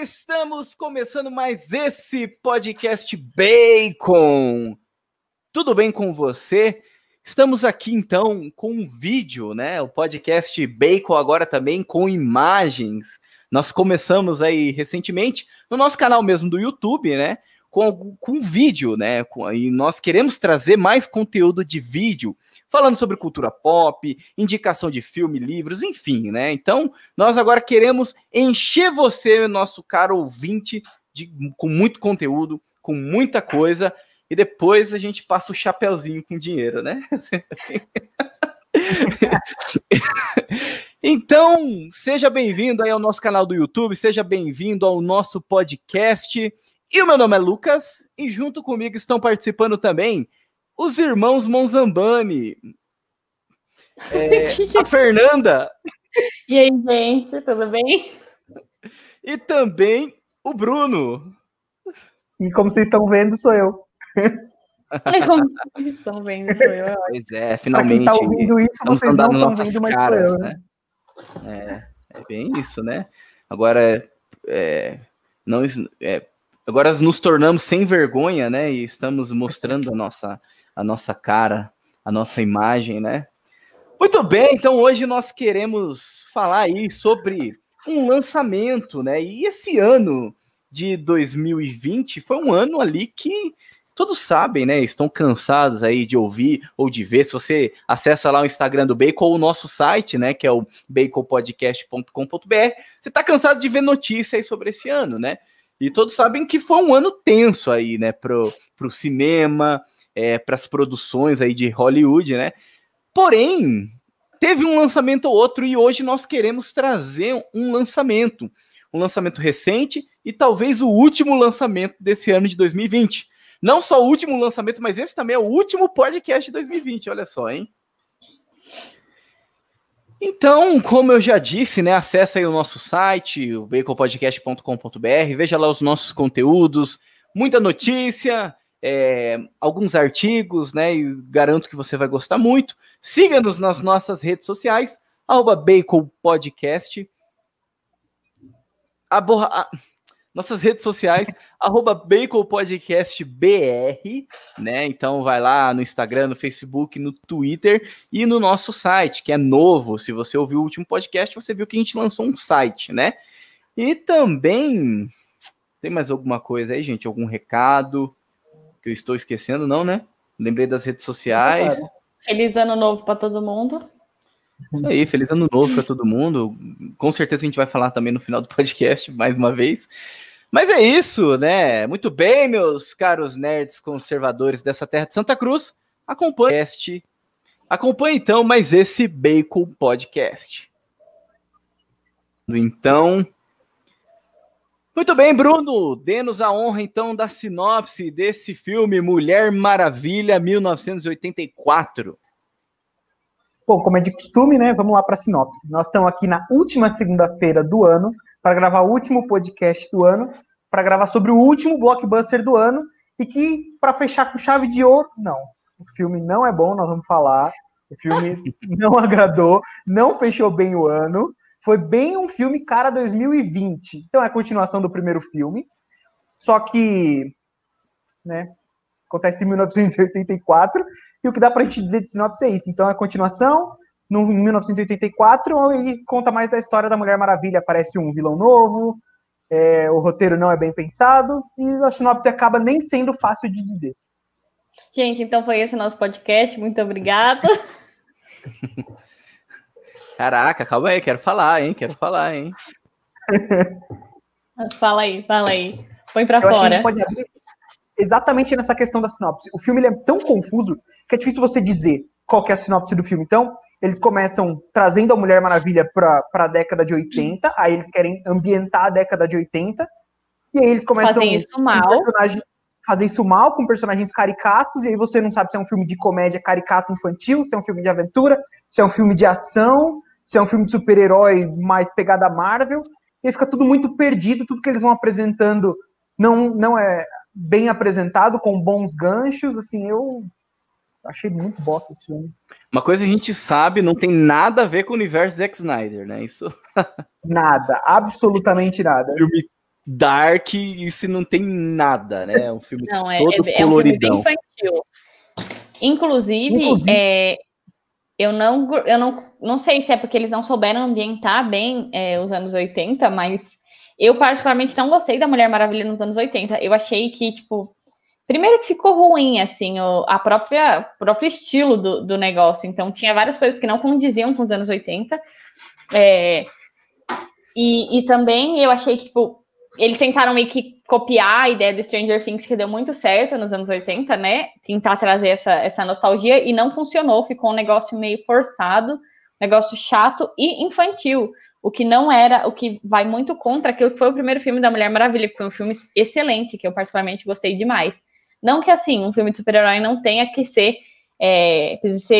Estamos começando mais esse podcast Bacon. Tudo bem com você? Estamos aqui então com um vídeo, né? O podcast Bacon agora também com imagens. Nós começamos aí recentemente no nosso canal mesmo do YouTube, né? Com vídeo, né? E nós queremos trazer mais conteúdo de vídeo, falando sobre cultura pop, indicação de filme, livros, enfim, né? Então, nós agora queremos encher você, nosso caro ouvinte, com muito conteúdo, com muita coisa, e depois a gente passa o chapeuzinho com dinheiro, né? Então, seja bem-vindo aí ao nosso canal do YouTube, seja bem-vindo ao nosso podcast. E o meu nome é Lucas, e junto comigo estão participando também os irmãos Monzambani. A Fernanda. E aí, gente, tudo bem? E também o Bruno. E como vocês estão vendo, sou eu. Como vocês estão vendo, sou eu. Pois é, finalmente. Pra quem tá ouvindo isso, estamos vocês não andando estão nossas vendo, mas caras, sou eu, né? É bem isso, né? Agora, agora nos tornamos sem vergonha, né? E estamos mostrando a nossa cara, a nossa imagem, né? Muito bem, então hoje nós queremos falar aí sobre um lançamento, né? E esse ano de 2020 foi um ano ali que todos sabem, né? Estão cansados aí de ouvir ou de ver. Se você acessa lá o Instagram do Bacon ou o nosso site, né? Que é o baconpodcast.com.br, você tá cansado de ver notícia aí sobre esse ano, né? E todos sabem que foi um ano tenso aí, né? Pro cinema, para as produções aí de Hollywood, né? Porém, teve um lançamento ou outro e hoje nós queremos trazer um lançamento recente e talvez o último lançamento desse ano de 2020. Não só o último lançamento, mas esse também é o último podcast de 2020, olha só, hein? Então, como eu já disse, né, acessa aí o nosso site, o baconpodcast.com.br, veja lá os nossos conteúdos, muita notícia, alguns artigos, né, e garanto que você vai gostar muito. Siga-nos nas nossas redes sociais, @baconpodcast, nossas redes sociais, @baconpodcastbr, né? Então vai lá no Instagram, no Facebook, no Twitter e no nosso site, que é novo. Se você ouviu o último podcast, você viu que a gente lançou um site, né? E também tem mais alguma coisa aí, gente? Algum recado que eu estou esquecendo? Não, né? Lembrei das redes sociais. Feliz ano novo para todo mundo. Isso aí, feliz ano novo para todo mundo. Com certeza a gente vai falar também no final do podcast, mais uma vez. Mas é isso, né? Muito bem, meus caros nerds conservadores dessa terra de Santa Cruz. Acompanhe então mais esse Bacon Podcast. Então, muito bem, Bruno, dê-nos a honra então da sinopse desse filme Mulher Maravilha 1984. Bom, como é de costume, né? Vamos lá para a sinopse. Nós estamos aqui na última segunda-feira do ano para gravar o último podcast do ano, para gravar sobre o último blockbuster do ano e que, para fechar com chave de ouro, não. O filme não é bom, nós vamos falar. O filme não agradou, não fechou bem o ano. Foi bem um filme cara 2020. Então é a continuação do primeiro filme. Só que, né? Acontece em 1984, e o que dá pra gente dizer de sinopse é isso. Então, é a continuação, em 1984, e conta mais da história da Mulher Maravilha. Aparece um vilão novo, o roteiro não é bem pensado, e a sinopse acaba nem sendo fácil de dizer. Gente, então foi esse nosso podcast. Muito obrigada. Caraca, calma aí, quero falar, hein? Fala aí. Põe pra Eu fora. acho que a gente pode abrir exatamente nessa questão da sinopse. O filme ele é tão confuso que é difícil você dizer qual que é a sinopse do filme. Então, eles começam trazendo a Mulher Maravilha para a década de 80, aí eles querem ambientar a década de 80, e aí eles começam fazer isso mal com personagens caricatos, e aí você não sabe se é um filme de comédia caricato infantil, se é um filme de aventura, se é um filme de ação, se é um filme de super-herói mais pegada Marvel, e aí fica tudo muito perdido, tudo que eles vão apresentando não é bem apresentado, com bons ganchos, assim, eu achei muito bosta esse filme. Uma coisa a gente sabe, não tem nada a ver com o universo Zack Snyder, né? Isso. Nada, absolutamente nada. Filme dark e se não tem nada, né? É um filme Não, todo é um filme bem coloridão. infantil. Inclusive, eu não sei se é porque eles não souberam ambientar bem os anos 80, mas eu particularmente não gostei da Mulher Maravilha nos anos 80. Eu achei que, tipo, primeiro que ficou ruim, assim, o próprio estilo do negócio. Então, tinha várias coisas que não condiziam com os anos 80. E também eu achei que, tipo, eles tentaram meio que copiar a ideia do Stranger Things, que deu muito certo nos anos 80, né? Tentar trazer essa nostalgia, e não funcionou. Ficou um negócio meio forçado, um negócio chato e infantil. O que não era, o que vai muito contra aquilo que foi o primeiro filme da Mulher Maravilha, que foi um filme excelente, que eu particularmente gostei demais. Não que, assim, um filme de super-herói não tenha que ser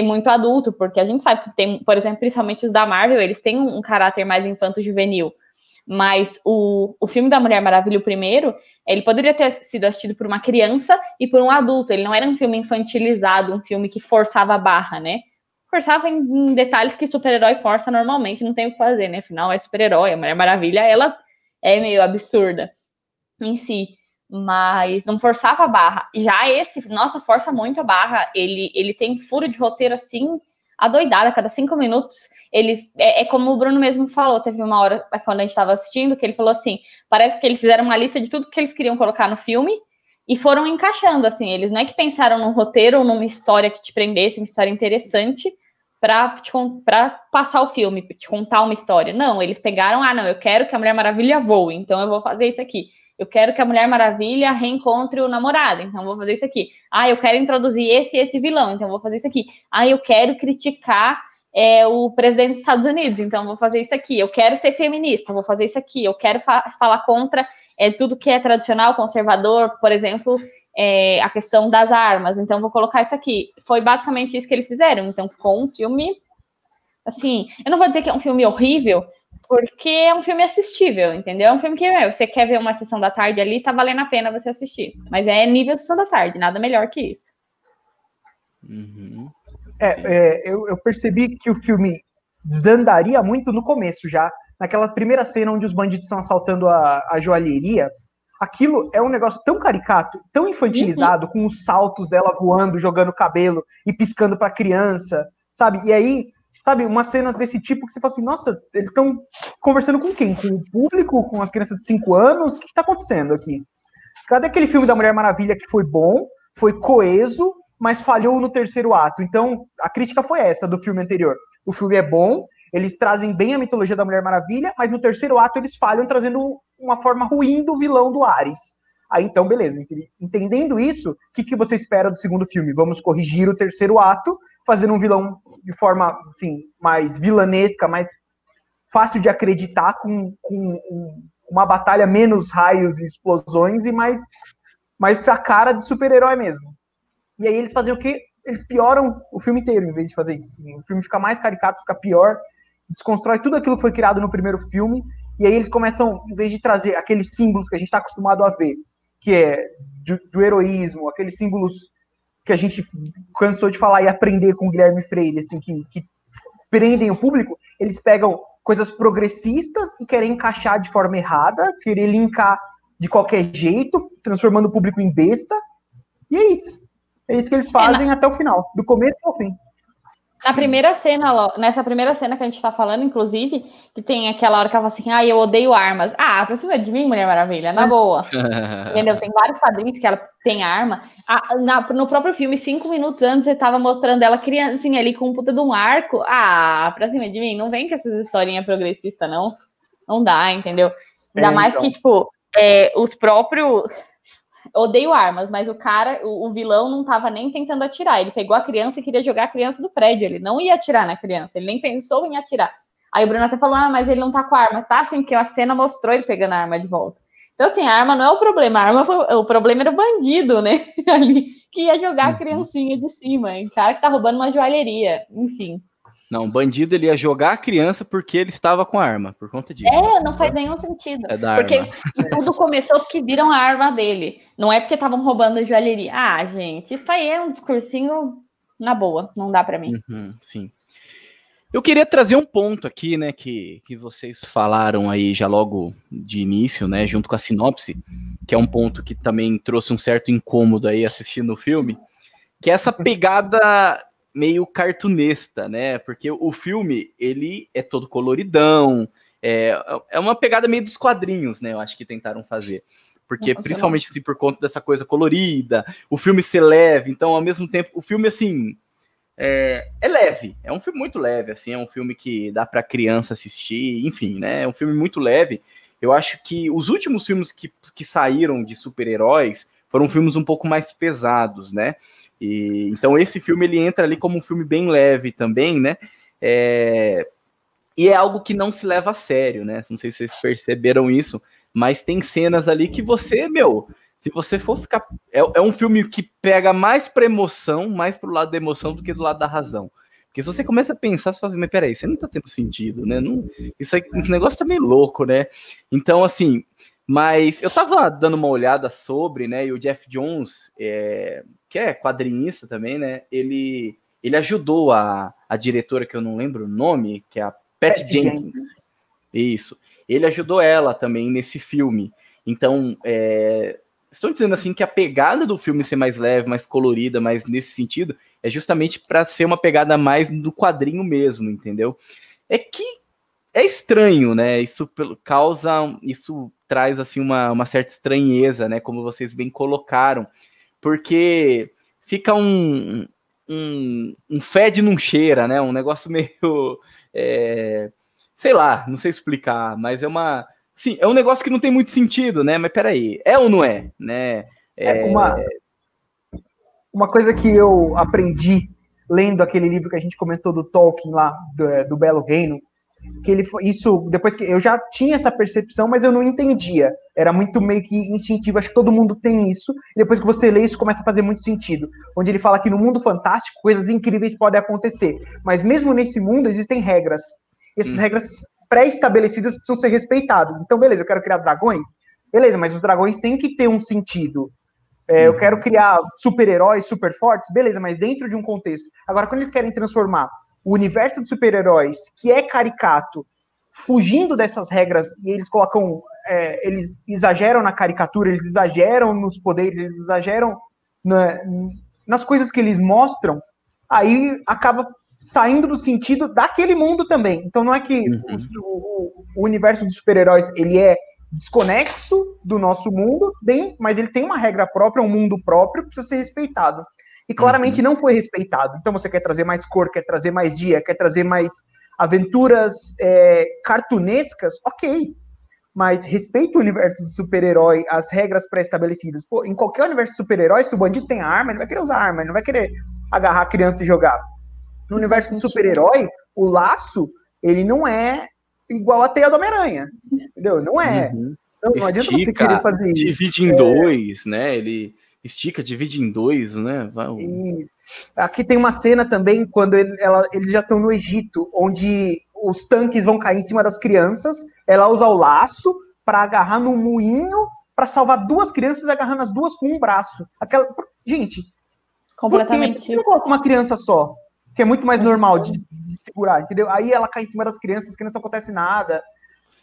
muito adulto, porque a gente sabe que tem, por exemplo, principalmente os da Marvel, eles têm um caráter mais infanto-juvenil. Mas o filme da Mulher Maravilha, o primeiro, ele poderia ter sido assistido por uma criança e por um adulto. Ele não era um filme infantilizado, um filme que forçava a barra, né? Forçava em detalhes que super-herói força normalmente, não tem o que fazer, né? Afinal, é super-herói. A Mulher Maravilha, ela é meio absurda em si, mas não forçava a barra. Já esse, nossa, força muito a barra. Ele tem furo de roteiro assim, adoidada, cada 5 minutos. Eles, como o Bruno mesmo falou, teve uma hora quando a gente estava assistindo que ele falou assim: parece que eles fizeram uma lista de tudo que eles queriam colocar no filme e foram encaixando, assim. Eles não é que pensaram num roteiro ou numa história que te prendesse, uma história interessante para passar o filme, para te contar uma história. Não, eles pegaram, não, eu quero que a Mulher Maravilha voe, então eu vou fazer isso aqui. Eu quero que a Mulher Maravilha reencontre o namorado, então eu vou fazer isso aqui. Eu quero introduzir esse vilão, então eu vou fazer isso aqui. Eu quero criticar o presidente dos Estados Unidos, então eu vou fazer isso aqui. Eu quero ser feminista, vou fazer isso aqui. Eu quero falar contra tudo que é tradicional, conservador, por exemplo, a questão das armas, então vou colocar isso aqui. Foi basicamente isso que eles fizeram, então ficou um filme, assim, eu não vou dizer que é um filme horrível, porque é um filme assistível, entendeu? É um filme que você quer ver uma sessão da tarde ali, tá valendo a pena você assistir. Mas é nível sessão da tarde, nada melhor que isso. Uhum. Eu percebi que o filme desandaria muito no começo já. Naquela primeira cena onde os bandidos estão assaltando a joalheria. Aquilo é um negócio tão caricato, tão infantilizado, com os saltos dela voando, jogando cabelo e piscando pra criança, sabe? E aí, sabe, umas cenas desse tipo que você fala assim, nossa, eles estão conversando com quem? Com o público? Com as crianças de 5 anos? O que tá acontecendo aqui? Cadê aquele filme da Mulher Maravilha que foi bom, foi coeso, mas falhou no terceiro ato? Então, a crítica foi essa do filme anterior. O filme é bom, eles trazem bem a mitologia da Mulher Maravilha, mas no terceiro ato eles falham trazendo uma forma ruim do vilão do Ares. Aí, então, beleza. Entendendo isso, o que você espera do segundo filme? Vamos corrigir o terceiro ato, fazendo um vilão de forma, assim, mais vilanesca, mais fácil de acreditar, com uma batalha menos raios e explosões e mais a cara de super-herói mesmo. E aí eles fazem o quê? Eles pioram o filme inteiro, em vez de fazer isso. Assim. O filme fica mais caricato, fica pior, desconstrói tudo aquilo que foi criado no primeiro filme, e aí eles começam, em vez de trazer aqueles símbolos que a gente está acostumado a ver, que é do heroísmo, aqueles símbolos que a gente cansou de falar e aprender com o Guilherme Freire, assim, que prendem o público, eles pegam coisas progressistas e querem encaixar de forma errada, querer linkar de qualquer jeito, transformando o público em besta, e é isso. É isso que eles fazem até o final, do começo ao fim. Nessa primeira cena que a gente tá falando, inclusive, que tem aquela hora que ela fala assim, eu odeio armas. Pra cima de mim, Mulher Maravilha, na boa. Entendeu? Tem vários quadrinhos que ela tem arma. No próprio filme, 5 minutos antes, você tava mostrando ela criancinha ali com um puta de um arco. Pra cima de mim, não vem com essas historinhas progressistas, não. Não dá, entendeu? Ainda mais que, tipo, os próprios... Odeio armas, mas o vilão não tava nem tentando atirar. Ele pegou a criança e queria jogar a criança do prédio. Ele não ia atirar na criança, ele nem pensou em atirar. Aí o Bruno até falou, mas ele não tá com a arma. Tá, assim, porque a cena mostrou ele pegando a arma de volta. Então, assim, a arma não é o problema. O problema era o bandido, né? Ali, que ia jogar a criancinha de cima. O cara que tá roubando uma joalheria. Enfim. Não, o bandido ele ia jogar a criança porque ele estava com a arma, por conta disso. Não faz nenhum sentido. Porque tudo começou porque viram a arma dele. Não é porque estavam roubando a joalheria. Gente, isso aí é um discursinho na boa, não dá pra mim. Sim. Eu queria trazer um ponto aqui, né, que vocês falaram aí já logo de início, né, junto com a sinopse, que é um ponto que também trouxe um certo incômodo aí assistindo o filme, que é essa pegada meio cartunesta, né, porque o filme, ele é todo coloridão, é uma pegada meio dos quadrinhos, né, eu acho que tentaram fazer. Porque, principalmente, assim, por conta dessa coisa colorida, o filme ser leve, então, ao mesmo tempo, o filme, assim... É leve, é um filme muito leve, assim, é um filme que dá para criança assistir, enfim, né, é um filme muito leve. Eu acho que os últimos filmes que saíram de super-heróis foram filmes um pouco mais pesados, né, e então esse filme ele entra ali como um filme bem leve também, né, e é algo que não se leva a sério, né, não sei se vocês perceberam isso, mas tem cenas ali que você, se você for ficar... É um filme que pega mais pra emoção, mais pro lado da emoção do que do lado da razão. Porque se você começa a pensar, você fala assim, mas peraí, isso não tá tendo sentido, né? Não, esse negócio tá meio louco, né? Então, assim, mas eu tava dando uma olhada sobre, né? E o Geoff Johns, que é quadrinista também, né? Ele ajudou a diretora, que eu não lembro o nome, que é a Patty Jenkins. Isso. Ele ajudou ela também nesse filme. Então, estou dizendo assim que a pegada do filme ser mais leve, mais colorida, mais nesse sentido, é justamente para ser uma pegada mais do quadrinho mesmo, entendeu? É que é estranho, né? Isso traz assim uma certa estranheza, né? Como vocês bem colocaram, porque fica um fede não cheira, né? Um negócio meio, sei lá, não sei explicar, mas sim, é um negócio que não tem muito sentido, né? Mas peraí, é ou não é, né? Uma coisa que eu aprendi lendo aquele livro que a gente comentou do Tolkien lá, do Belo Reino, que depois que eu já tinha essa percepção, mas eu não entendia. Era muito meio que instintivo, acho que todo mundo tem isso, e depois que você lê isso começa a fazer muito sentido. Onde ele fala que no mundo fantástico coisas incríveis podem acontecer, mas mesmo nesse mundo existem regras. E essas regras pré-estabelecidas precisam ser respeitadas. Então, beleza, eu quero criar dragões, beleza, mas os dragões têm que ter um sentido. Eu quero criar super-heróis super fortes, beleza, mas dentro de um contexto. Agora, quando eles querem transformar o universo de super-heróis, que é caricato, fugindo dessas regras, e eles colocam, eles exageram na caricatura, eles exageram nos poderes, eles exageram nas coisas que eles mostram, aí acaba saindo do sentido daquele mundo também. Então não é que o universo de super-heróis ele é desconexo do nosso mundo, mas ele tem uma regra própria, um mundo próprio, que precisa ser respeitado. E claramente não foi respeitado. Então você quer trazer mais cor, quer trazer mais dia, quer trazer mais aventuras cartunescas, ok. Mas respeita o universo do super-herói, as regras pré-estabelecidas. Pô, em qualquer universo de super-herói, se o bandido tem arma, ele vai querer usar arma, ele não vai querer agarrar a criança e jogar. No universo do super-herói, o laço, ele não é igual a teia do Homem-Aranha. Entendeu? Não é. Então, não adianta você querer fazer isso. Divide em dois, né? Ele estica, divide em dois, né? Aqui tem uma cena também, quando eles já estão no Egito, onde os tanques vão cair em cima das crianças, ela usa o laço para agarrar no moinho, para salvar duas crianças, agarrando as duas com um braço. Gente, completamente. Por que não coloca uma criança só? Que é muito mais normal de segurar, entendeu? Aí ela cai em cima das crianças não acontece nada.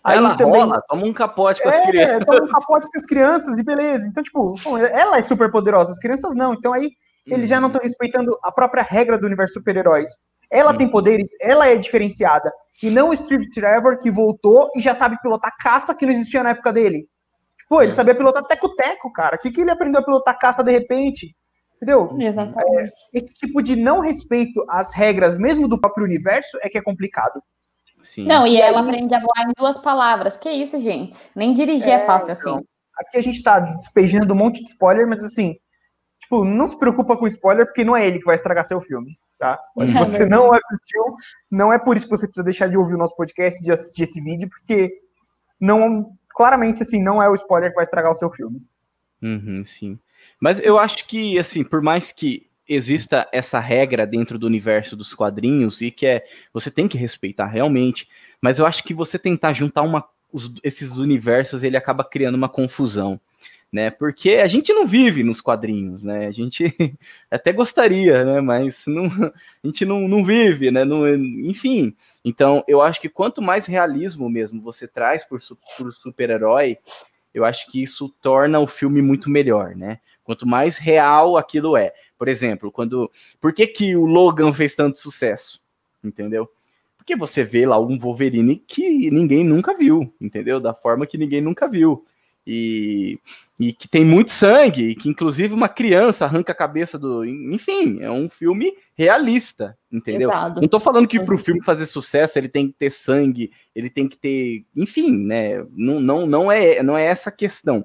Aí ela também rola, toma um capote com as crianças. Toma um capote com as crianças e beleza. Então, tipo, ela é super poderosa, as crianças não. Então aí eles já não estão respeitando a própria regra do universo super-heróis. Ela tem poderes, ela é diferenciada. E não o Steve Trevor que voltou e já sabe pilotar caça que não existia na época dele. Pô, ele sabia pilotar teco-teco, cara. O que ele aprendeu a pilotar caça de repente? Entendeu? Exatamente. Esse tipo de não respeito às regras, mesmo do próprio universo, é que é complicado. Sim. Não, e ela aprende a voar em 2 palavras. Que isso, gente? Nem dirigir é fácil então, assim. Aqui a gente tá despejando um monte de spoiler, mas assim, tipo, não se preocupa com spoiler, porque não é ele que vai estragar seu filme, tá? Se você não assistiu, não é por isso que você precisa deixar de ouvir o nosso podcast, de assistir esse vídeo, porque claramente, assim, não é o spoiler que vai estragar o seu filme. Sim. Mas eu acho que, assim, por mais que exista essa regra dentro do universo dos quadrinhos e que você tem que respeitar realmente, mas eu acho que você tentar juntar esses universos, ele acaba criando uma confusão. né? Porque a gente não vive nos quadrinhos, né? A gente até gostaria, né? Mas não, a gente não vive, né? Não, enfim, então eu acho que quanto mais realismo mesmo você traz por super-herói, eu acho que isso torna o filme muito melhor, né? Quanto mais real aquilo é. Por exemplo, por que o Logan fez tanto sucesso? Entendeu? Porque você vê lá um Wolverine que ninguém nunca viu, entendeu? Da forma que ninguém nunca viu. E que tem muito sangue, e que inclusive uma criança arranca a cabeça do... Enfim, é um filme realista, entendeu? Exato. Não tô falando que pro filme fazer sucesso ele tem que ter sangue, ele tem que ter... Enfim, né? Não é essa a questão.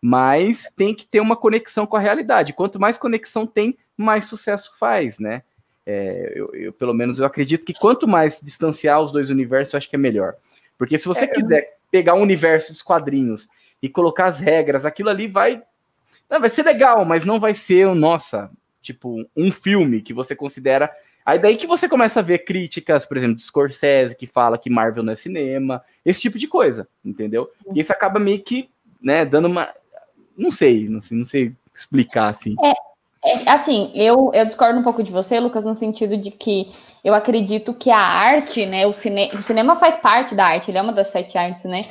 Mas tem que ter uma conexão com a realidade. Quanto mais conexão tem, mais sucesso faz, né? Pelo menos eu acredito que quanto mais distanciar os dois universos, eu acho que é melhor. Porque se você quiser pegar o universo dos quadrinhos e colocar as regras, aquilo ali vai ser legal, mas não vai ser, tipo, um filme que você considera... Aí daí que você começa a ver críticas, por exemplo, de Scorsese, que fala que Marvel não é cinema, esse tipo de coisa, entendeu? E isso acaba meio que, né, dando uma... Não sei explicar, assim. Assim, eu discordo um pouco de você, Lucas, no sentido de que eu acredito que a arte, né, o cinema faz parte da arte, ele é uma das 7 artes, né,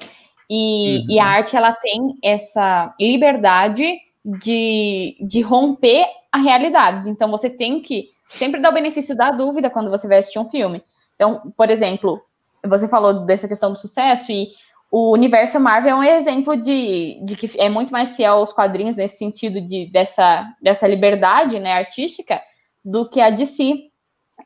e a arte, ela tem essa liberdade de romper a realidade, então você tem que sempre dar o benefício da dúvida quando você vai assistir um filme. Então, por exemplo, você falou dessa questão do sucesso e o universo Marvel é um exemplo de que é muito mais fiel aos quadrinhos nesse sentido dessa liberdade, né, artística do que a DC.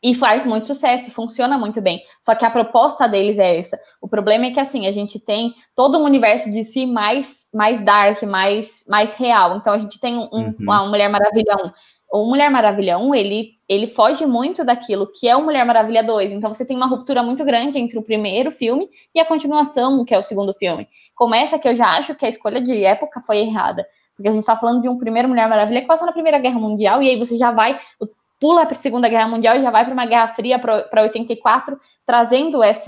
E faz muito sucesso, funciona muito bem. Só que a proposta deles é essa. O problema é que, assim, a gente tem todo um universo de si mais dark, mais real. Então, a gente tem uma Mulher Maravilha 1. O Mulher Maravilha 1, ele foge muito daquilo que é o Mulher Maravilha 2. Então, você tem uma ruptura muito grande entre o primeiro filme e a continuação, que é o segundo filme. Começa que eu já acho que a escolha de época foi errada. Porque a gente está falando de um primeiro Mulher Maravilha que passou na Primeira Guerra Mundial, e aí você já vai... pula para a Segunda Guerra Mundial e já vai para uma Guerra Fria, para 84, trazendo essa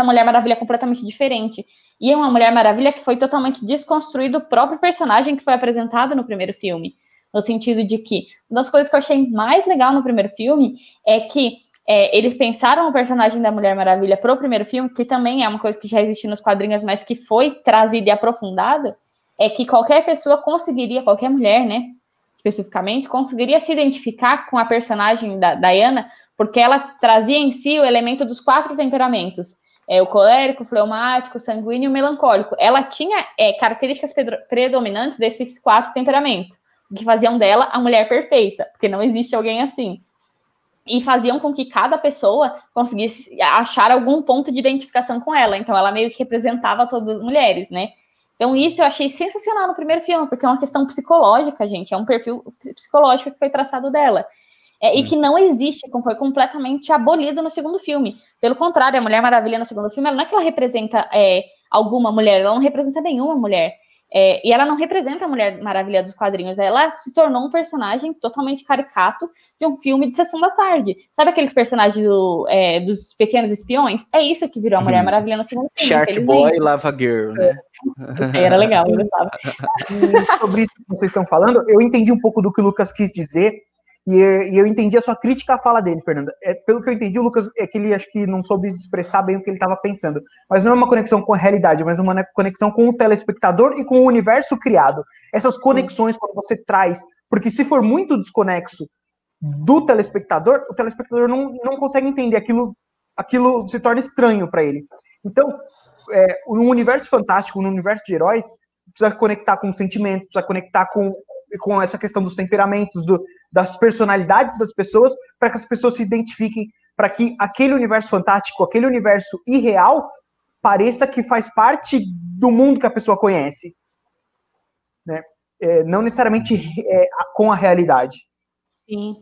Mulher Maravilha completamente diferente. E é uma Mulher Maravilha que foi totalmente desconstruído o próprio personagem que foi apresentado no primeiro filme. No sentido de que, uma das coisas que eu achei mais legal no primeiro filme é que eles pensaram o personagem da Mulher Maravilha para o primeiro filme, que também é uma coisa que já existe nos quadrinhos, mas que foi trazida e aprofundada, é que qualquer pessoa conseguiria, qualquer mulher, né, especificamente, conseguiria se identificar com a personagem da Diana, porque ela trazia em si o elemento dos 4 temperamentos. O colérico, o fleumático, o sanguíneo e o melancólico. Ela tinha características predominantes desses 4 temperamentos, o que faziam dela a mulher perfeita, porque não existe alguém assim. E faziam com que cada pessoa conseguisse achar algum ponto de identificação com ela. Então, ela meio que representava todas as mulheres, né? Então, isso eu achei sensacional no primeiro filme, porque é uma questão psicológica, gente. É um perfil psicológico que foi traçado dela. E que não existe, foi completamente abolido no segundo filme. Pelo contrário, a Mulher Maravilha no segundo filme, ela não é que ela representa alguma mulher, ela não representa nenhuma mulher. E ela não representa a Mulher Maravilha dos quadrinhos, ela se tornou um personagem totalmente caricato de um filme de sessão da tarde. Sabe aqueles personagens dos Pequenos Espiões? É isso que virou a Mulher Maravilha no segundo filme. Shark Boy e Lava Girl, né? Era legal, eu gostava. Sobre isso que vocês estão falando, eu entendi um pouco do que o Lucas quis dizer, e eu entendi a sua crítica à fala dele, Fernanda. Pelo que eu entendi, o Lucas é que ele acho que não soube expressar bem o que ele estava pensando. Mas não é uma conexão com a realidade, mas uma conexão com o telespectador e com o universo criado. Essas conexões, quando você traz... Porque se for muito desconexo do telespectador, o telespectador não consegue entender. Aquilo se torna estranho para ele. Então, no universo fantástico, no universo de heróis, precisa conectar com sentimentos, precisa conectar com essa questão dos temperamentos, das personalidades das pessoas, para que as pessoas se identifiquem, para que aquele universo fantástico, aquele universo irreal, pareça que faz parte do mundo que a pessoa conhece. Né? Não necessariamente com a realidade. Sim.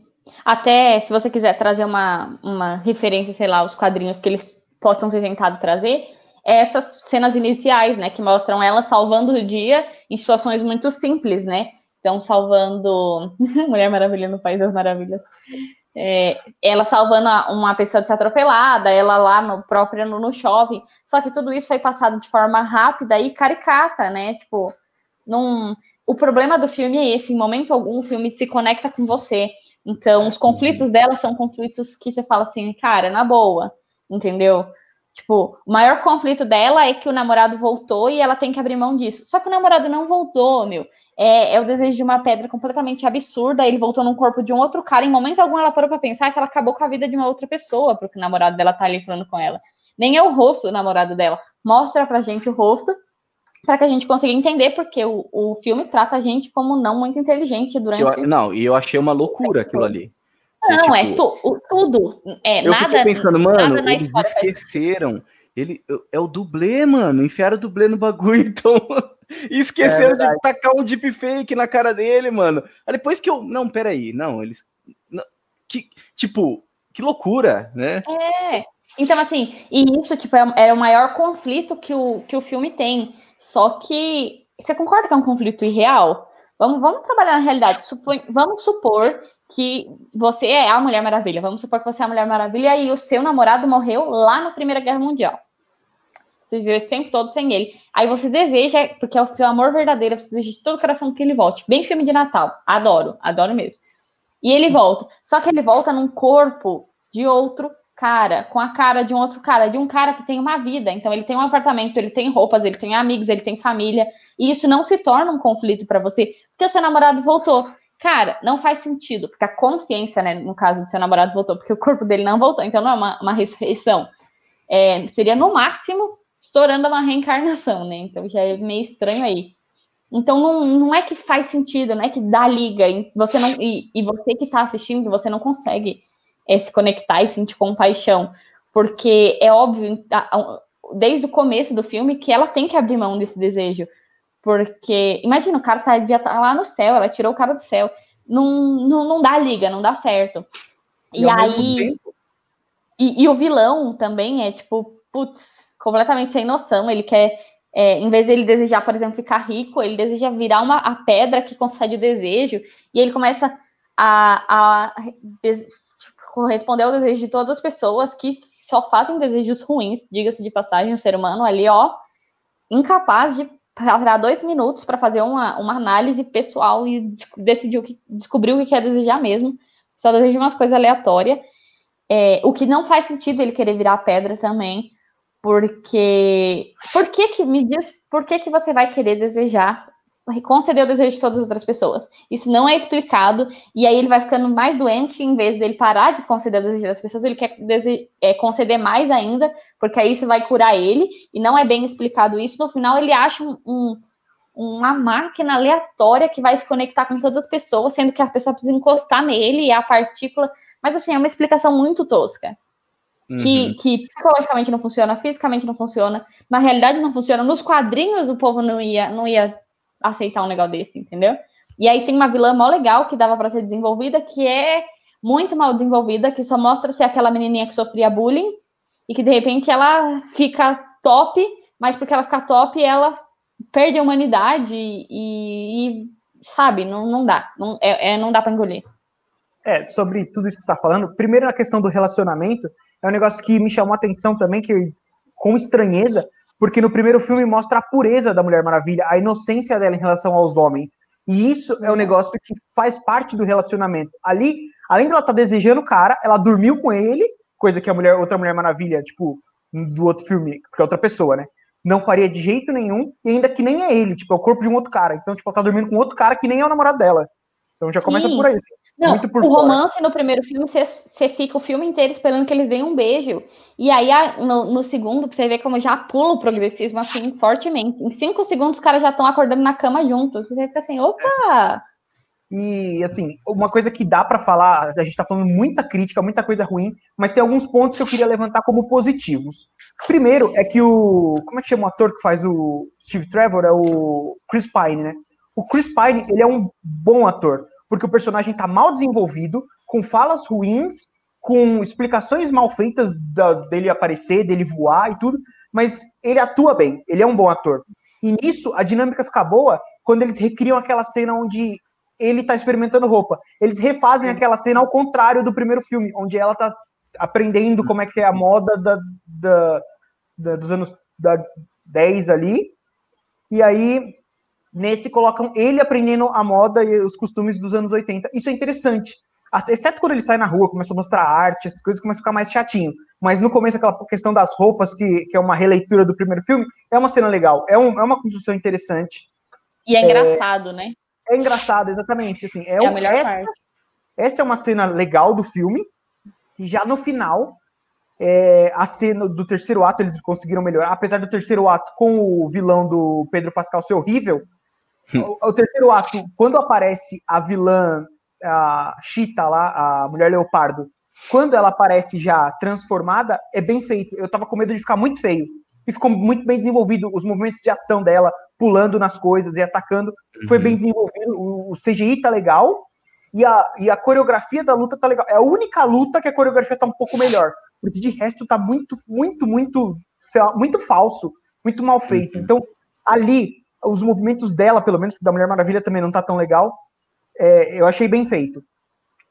Até, se você quiser trazer uma referência, sei lá, os quadrinhos que eles possam ter tentado trazer, essas cenas iniciais, né, que mostram ela salvando o dia em situações muito simples, né? Então, salvando Mulher Maravilha no País das Maravilhas. ela salvando uma pessoa de ser atropelada, ela lá no shopping. Só que tudo isso foi passado de forma rápida e caricata, né? Tipo, o problema do filme é esse, em momento algum o filme se conecta com você. Então, os conflitos dela são conflitos que você fala assim, cara, na boa, entendeu? Tipo, o maior conflito dela é que o namorado voltou e ela tem que abrir mão disso. Só que o namorado não voltou, meu. É o desejo de uma pedra completamente absurda. Ele voltou no corpo de um outro cara. Em momento algum, ela parou pra pensar que ela acabou com a vida de uma outra pessoa, porque o namorado dela tá ali falando com ela. Nem é o rosto do namorado dela. Mostra pra gente o rosto, para que a gente consiga entender, porque o filme trata a gente como não muito inteligente durante... E eu achei uma loucura aquilo ali. Não, tudo. Eu fiquei pensando, mano, na eles história esqueceram. É o dublê, mano. Enfiaram o dublê no bagulho, então... E esqueceram de tacar um deepfake na cara dele, mano. Aí depois que eu... Não, peraí. Não, eles... Não, que loucura, né? Então, assim, e isso, tipo, é o maior conflito que o filme tem. Só que... Você concorda que é um conflito irreal? Vamos trabalhar na realidade. Vamos supor que você é a Mulher Maravilha. Vamos supor que você é a Mulher Maravilha e o seu namorado morreu lá na Primeira Guerra Mundial. Você viveu esse tempo todo sem ele. Aí você deseja, porque é o seu amor verdadeiro, você deseja de todo o coração que ele volte. Bem filme de Natal. Adoro mesmo. E ele volta. Só que ele volta num corpo de outro cara, com a cara de um outro cara, de um cara que tem uma vida. Então ele tem um apartamento, ele tem roupas, ele tem amigos, ele tem família. E isso não se torna um conflito pra você, porque o seu namorado voltou. Cara, não faz sentido, porque a consciência, né, no caso do seu namorado voltou, porque o corpo dele não voltou, então não é uma ressurreição. Seria no máximo estourando uma reencarnação, né? Então já é meio estranho aí. Então não é que faz sentido, não é que dá liga, você não, e você que tá assistindo, você não consegue se conectar e sentir compaixão, porque é óbvio, desde o começo do filme, que ela tem que abrir mão desse desejo, porque, imagina, o cara devia estar lá no céu, ela tirou o cara do céu, não dá liga, não dá certo. E aí, e o vilão também é tipo, putz, completamente sem noção, ele quer... em vez de ele desejar, por exemplo, ficar rico, ele deseja virar a pedra que concede o desejo, e ele começa a corresponder ao desejo de todas as pessoas que só fazem desejos ruins, diga-se de passagem, o ser humano ali, incapaz de parar 2 minutos para fazer uma análise pessoal e descobrir o que quer desejar mesmo, só deseja umas coisas aleatórias, o que não faz sentido ele querer virar pedra também, porque... Me diz por que você vai querer desejar, conceder o desejo de todas as outras pessoas? Isso não é explicado, e aí ele vai ficando mais doente, em vez dele parar de conceder o desejo das pessoas, ele quer conceder mais ainda, porque aí isso vai curar ele, e não é bem explicado isso. No final ele acha uma máquina aleatória que vai se conectar com todas as pessoas, sendo que a pessoa precisa encostar nele, e a partícula... Mas assim, é uma explicação muito tosca. Que psicologicamente não funciona, fisicamente não funciona, na realidade não funciona. Nos quadrinhos o povo não ia aceitar um negócio desse, entendeu? E aí tem uma vilã mó legal que dava pra ser desenvolvida, que é muito mal desenvolvida, que só mostra ser aquela menininha que sofria bullying e que de repente ela fica top, mas porque ela fica top ela perde a humanidade e sabe, não dá, não dá pra engolir. Sobre tudo isso que você está falando, primeiro na questão do relacionamento, é um negócio que me chamou a atenção também, que com estranheza, porque no primeiro filme mostra a pureza da Mulher Maravilha, a inocência dela em relação aos homens, e isso é um negócio que faz parte do relacionamento. Ali, além de ela estar desejando o cara, ela dormiu com ele, coisa que outra Mulher Maravilha, tipo, do outro filme, porque é outra pessoa, né, não faria de jeito nenhum, e ainda que nem é ele, tipo, é o corpo de um outro cara, então, tipo, ela tá dormindo com outro cara que nem é o namorado dela. Então já começa por aí. Não, muito por o fora. romance no primeiro filme, você fica o filme inteiro esperando que eles deem um beijo. E aí, no segundo, você vê como já pula o progressismo, assim, fortemente. Em 5 segundos, os caras já estão acordando na cama juntos. Você fica assim, opa! E, assim, uma coisa que dá pra falar, a gente tá falando muita crítica, muita coisa ruim, mas tem alguns pontos que eu queria levantar como positivos. Primeiro, é que como é que chama o ator que faz o Steve Trevor? É o Chris Pine, né? O Chris Pine, ele é um bom ator, porque o personagem tá mal desenvolvido, com falas ruins, com explicações mal feitas dele aparecer, dele voar e tudo, mas ele atua bem, ele é um bom ator. E nisso, a dinâmica fica boa quando eles recriam aquela cena onde ele tá experimentando roupa. Eles refazem aquela cena ao contrário do primeiro filme, onde ela tá aprendendo como é que é a moda dos anos 10 ali, e aí nesse colocam ele aprendendo a moda e os costumes dos anos 80. Isso é interessante. Exceto quando ele sai na rua, começa a mostrar arte, essas coisas começam a ficar mais chatinho. Mas no começo, aquela questão das roupas, que é uma releitura do primeiro filme, é uma cena legal, é uma construção interessante. E é engraçado, né? É engraçado, exatamente. Assim, a melhor parte. Essa é uma cena legal do filme, e já no final, a cena do terceiro ato, eles conseguiram melhorar. Apesar do terceiro ato com o vilão do Pedro Pascal ser horrível, o terceiro ato, quando aparece a vilã, a Cheetah lá, a Mulher Leopardo, quando ela aparece já transformada, é bem feito. Eu tava com medo de ficar muito feio. E ficou muito bem desenvolvido. Os movimentos de ação dela, pulando nas coisas e atacando, foi bem desenvolvido. O CGI tá legal. E a coreografia da luta tá legal. É a única luta que a coreografia tá um pouco melhor. Porque de resto tá muito falso, muito mal feito. Então, ali, os movimentos dela, pelo menos, da Mulher Maravilha também não tá tão legal. Eu achei bem feito.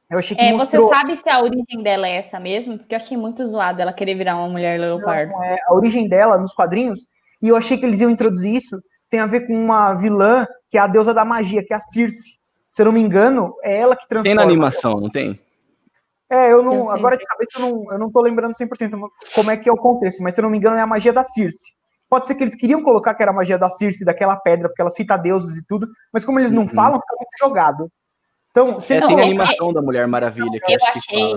Eu achei que mostrou... Você sabe se a origem dela é essa mesmo? Porque eu achei muito zoado ela querer virar uma mulher leopardo. Não, a origem dela nos quadrinhos, e eu achei que eles iam introduzir isso, tem a ver com uma vilã que é a deusa da magia, que é a Circe. Se eu não me engano, é ela que transforma. Tem na animação, não tem? Eu não... Agora de cabeça eu não tô lembrando 100% como é que é o contexto, mas se eu não me engano é a magia da Circe. Pode ser que eles queriam colocar que era a magia da Circe, daquela pedra, porque ela cita deuses e tudo, mas como eles não falam, fica muito jogado. Então, tem a animação da Mulher Maravilha. Que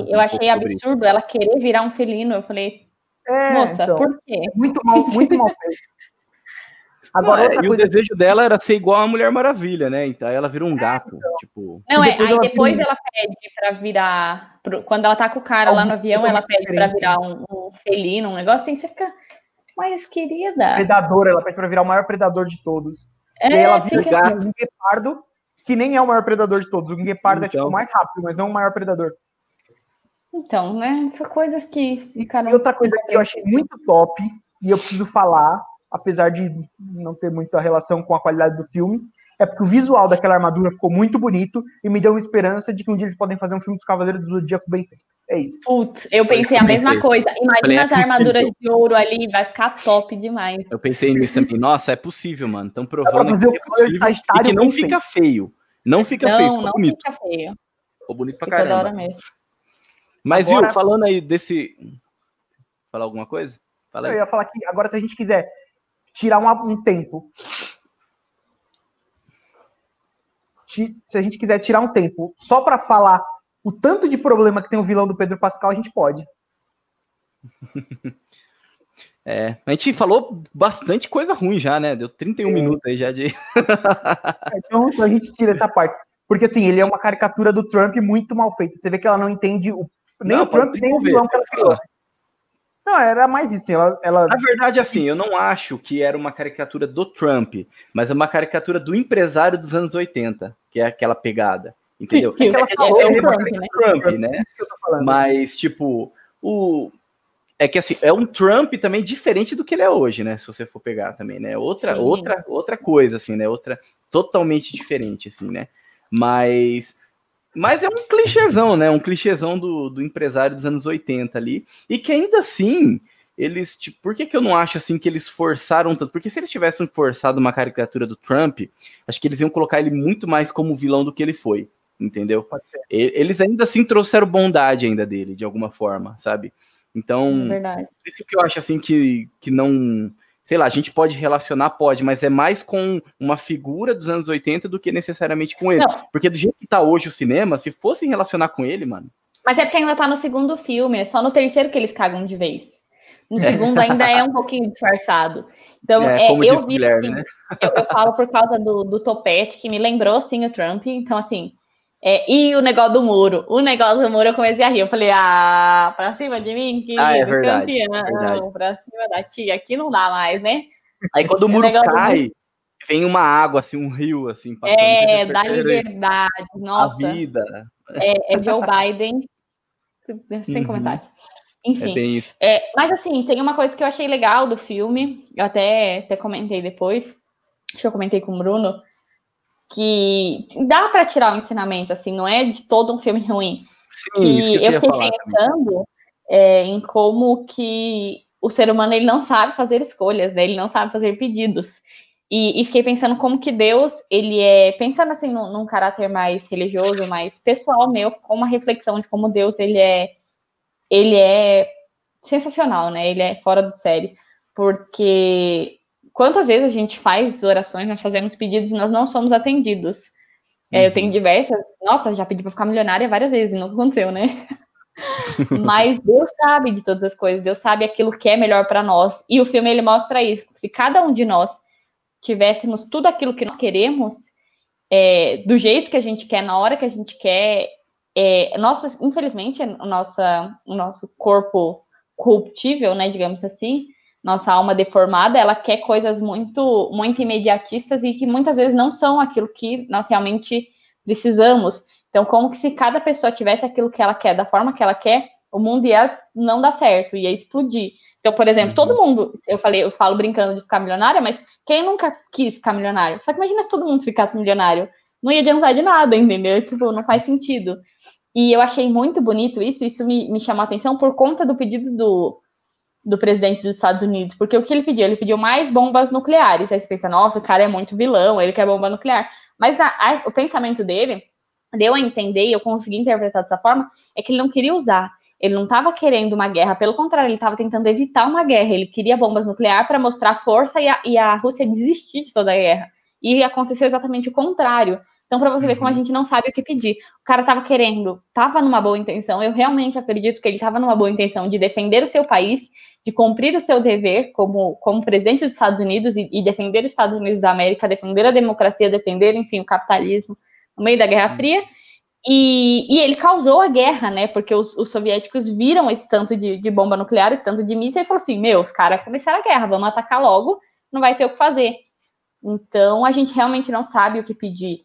eu achei absurdo ela querer virar um felino. Eu falei, moça, então, por quê? Muito mal feito. Agora, outra coisa... o desejo dela era ser igual a Mulher Maravilha, né? Então ela virou um gato. Então. Tipo... Não, depois ela pede pra virar... Quando ela tá com o cara lá no avião, ela pede pra virar um felino, um negócio assim, você fica... Mas, querida... Predador, ela pede pra virar o maior predador de todos. E aí ela vira um guepardo, que nem é o maior predador de todos. O guepardo é tipo o mais rápido, mas não o maior predador. Então, né? Foi coisas que ficaram... E outra coisa que eu achei muito top, e eu preciso falar, apesar de não ter muita relação com a qualidade do filme, é porque o visual daquela armadura ficou muito bonito e me deu uma esperança de que um dia eles podem fazer um filme dos Cavaleiros do Zodíaco bem feito. É isso. Putz, eu pensei a mesma coisa. Imagina as armaduras de ouro ali, vai ficar top demais. Eu pensei nisso também. Nossa, é possível, mano. Estão provando que é possível e que não fica feio. Não fica feio, não bonito. Fica feio. Ficou bonito pra caramba. Mas, agora, viu, falando aí desse... Falar alguma coisa? Fala aí. Eu ia falar que agora, se a gente quiser tirar um tempo... Se a gente quiser tirar um tempo só pra falar o tanto de problema que tem o vilão do Pedro Pascal, a gente pode. A gente falou bastante coisa ruim já, né? Deu 31 minutos aí já de... Então a gente tira essa parte. Porque, assim, ele é uma caricatura do Trump muito mal feita. Você vê que ela não entende nem o Trump, nem o vilão que ela criou. Não, era mais isso. Ela... Na verdade, assim, eu não acho que era uma caricatura do Trump, mas é uma caricatura do empresário dos anos 80, que é aquela pegada, entendeu? Que ela falou Trump, né? Mas, tipo, é que, assim, é um Trump também diferente do que ele é hoje, né? Se você for pegar também, né? Outra coisa, assim, né? Totalmente diferente, assim, né? Mas é um clichêzão, né? Um clichêzão do empresário dos anos 80 ali. E que ainda assim, eles... Tipo, por que eu não acho assim que eles forçaram tanto? Porque se eles tivessem forçado uma caricatura do Trump, acho que eles iam colocar ele muito mais como vilão do que ele foi. Entendeu? Eles ainda assim trouxeram bondade ainda dele, de alguma forma, sabe? Então, isso que eu acho assim que não... Sei lá, a gente pode relacionar, mas é mais com uma figura dos anos 80 do que necessariamente com ele. Não. Porque do jeito que tá hoje o cinema, se fossem relacionar com ele, mano... Mas é porque ainda tá no segundo filme, é só no terceiro que eles cagam de vez. No segundo ainda é um pouquinho disfarçado. Então, como eu vi, Guilherme, assim, né? eu falo por causa do topete, que me lembrou, assim, o Trump. Então, assim... e o negócio do muro. O negócio do muro eu comecei a rir. Eu falei, pra cima de mim, querido, é verdade, campeão. Pra cima da tia, aqui não dá mais, né? Aí quando o muro cai, vem uma água, assim, um rio, assim, passando. Da liberdade, nossa. A vida. É Joe Biden, sem comentários. Enfim. É bem isso. Mas, assim, tem uma coisa que eu achei legal do filme, eu até comentei depois, acho que eu comentei com o Bruno, que dá para tirar um ensinamento, assim, não é de todo um filme ruim. Sim, isso que eu fiquei falar pensando em como que o ser humano ele não sabe fazer escolhas, né? Ele não sabe fazer pedidos. E fiquei pensando como que Deus, ele pensando assim num caráter mais religioso, mais pessoal meu, com uma reflexão de como Deus, ele é sensacional, né? Ele é fora de série. Porque quantas vezes a gente faz orações, nós fazemos pedidos e nós não somos atendidos. Eu tenho diversas... Nossa, já pedi para ficar milionária várias vezes, não aconteceu, né? Mas Deus sabe de todas as coisas. Deus sabe aquilo que é melhor para nós. E o filme, ele mostra isso. Se cada um de nós tivéssemos tudo aquilo que nós queremos, do jeito que a gente quer, na hora que a gente quer, infelizmente, o nosso corpo corruptível, né, digamos assim, nossa alma deformada, ela quer coisas muito, muito imediatistas e que muitas vezes não são aquilo que nós realmente precisamos. Então, como que se cada pessoa tivesse aquilo que ela quer, da forma que ela quer, o mundo ia não dar certo, ia explodir. Então, por exemplo, todo mundo, eu falo brincando de ficar milionária, mas quem nunca quis ficar milionário? Só que imagina se todo mundo ficasse milionário. Não ia adiantar de nada, entendeu? Tipo, não faz sentido. E eu achei muito bonito isso me chamou a atenção por conta do pedido do presidente dos Estados Unidos, porque o que ele pediu? Ele pediu mais bombas nucleares. Aí você pensa, nossa, o cara é muito vilão, ele quer bomba nuclear. Mas o pensamento dele, deu a entender, e eu consegui interpretar dessa forma, é que ele não queria usar. Ele não estava querendo uma guerra, pelo contrário, ele estava tentando evitar uma guerra. Ele queria bombas nucleares para mostrar força e a Rússia desistir de toda a guerra. E aconteceu exatamente o contrário. Então, para você ver como a gente não sabe o que pedir. O cara estava numa boa intenção. Eu realmente acredito que ele estava numa boa intenção de defender o seu país, de cumprir o seu dever como presidente dos Estados Unidos e defender os Estados Unidos da América, defender a democracia, defender, enfim, o capitalismo no meio da Guerra Fria. E ele causou a guerra, né? Porque os soviéticos viram esse tanto de bomba nuclear, esse tanto de míssil, e falaram assim: os caras começaram a guerra, vamos atacar logo, não vai ter o que fazer. Então, a gente realmente não sabe o que pedir.